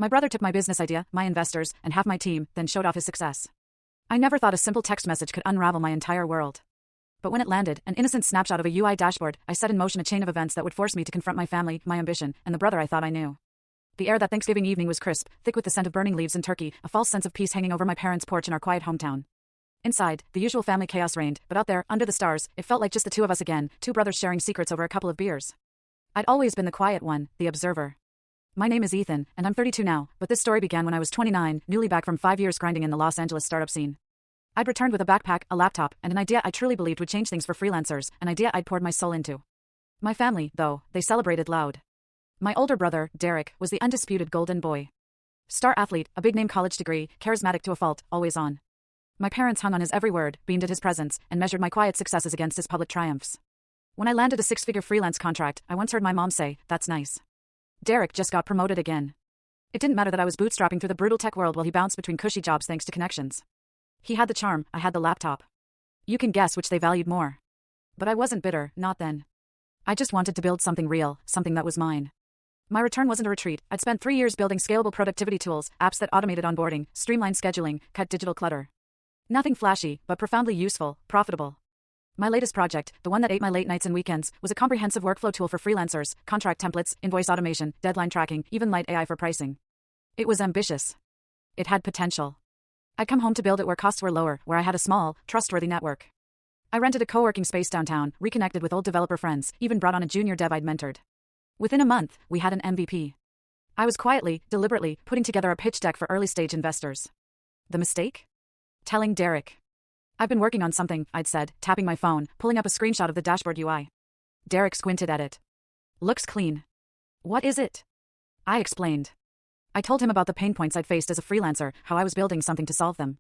My brother took my business idea, my investors, and half my team, then showed off his success. I never thought a simple text message could unravel my entire world. But when it landed, an innocent snapshot of a UI dashboard, I set in motion a chain of events that would force me to confront my family, my ambition, and the brother I thought I knew. The air that Thanksgiving evening was crisp, thick with the scent of burning leaves and turkey, a false sense of peace hanging over my parents' porch in our quiet hometown. Inside, the usual family chaos reigned, but out there, under the stars, it felt like just the two of us again, two brothers sharing secrets over a couple of beers. I'd always been the quiet one, the observer. My name is Ethan, and I'm 32 now, but this story began when I was 29, newly back from 5 years grinding in the Los Angeles startup scene. I'd returned with a backpack, a laptop, and an idea I truly believed would change things for freelancers, an idea I'd poured my soul into. My family, though, they celebrated loud. My older brother, Derek, was the undisputed golden boy. Star athlete, a big-name college degree, charismatic to a fault, always on. My parents hung on his every word, beamed at his presence, and measured my quiet successes against his public triumphs. When I landed a 6-figure freelance contract, I once heard my mom say, "That's nice." Derek just got promoted again. It didn't matter that I was bootstrapping through the brutal tech world while he bounced between cushy jobs thanks to connections. He had the charm, I had the laptop. You can guess which they valued more. But I wasn't bitter, not then. I just wanted to build something real, something that was mine. My return wasn't a retreat. I'd spent 3 years building scalable productivity tools, apps that automated onboarding, streamlined scheduling, cut digital clutter. Nothing flashy, but profoundly useful, profitable. My latest project, the one that ate my late nights and weekends, was a comprehensive workflow tool for freelancers, contract templates, invoice automation, deadline tracking, even light AI for pricing. It was ambitious. It had potential. I'd come home to build it where costs were lower, where I had a small, trustworthy network. I rented a co-working space downtown, reconnected with old developer friends, even brought on a junior dev I'd mentored. Within a month, we had an MVP. I was quietly, deliberately, putting together a pitch deck for early-stage investors. The mistake? Telling Derek. "I've been working on something," I'd said, tapping my phone, pulling up a screenshot of the dashboard UI. Derek squinted at it. "Looks clean." "What is it?" I explained. I told him about the pain points I'd faced as a freelancer, how I was building something to solve them.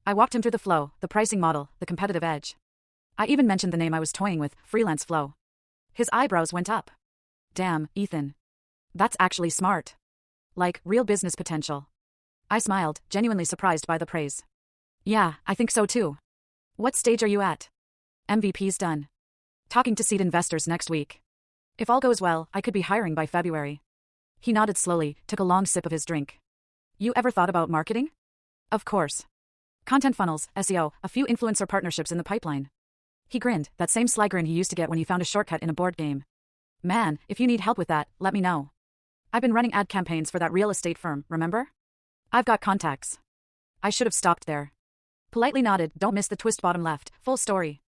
I walked him through the flow, the pricing model, the competitive edge. I even mentioned the name I was toying with, Freelance Flow. His eyebrows went up. "Damn, Ethan. That's actually smart. Like, real business potential." I smiled, genuinely surprised by the praise. "Yeah, I think so too. What stage are you at?" "MVP's done. Talking to seed investors next week. If all goes well, I could be hiring by February." He nodded slowly, took a long sip of his drink. "You ever thought about marketing?" "Of course. Content funnels, SEO, a few influencer partnerships in the pipeline." He grinned, that same sly grin he used to get when he found a shortcut in a board game. "Man, if you need help with that, let me know. I've been running ad campaigns for that real estate firm, remember? I've got contacts." I should have stopped there. Politely nodded, don't miss the twist bottom left, full story.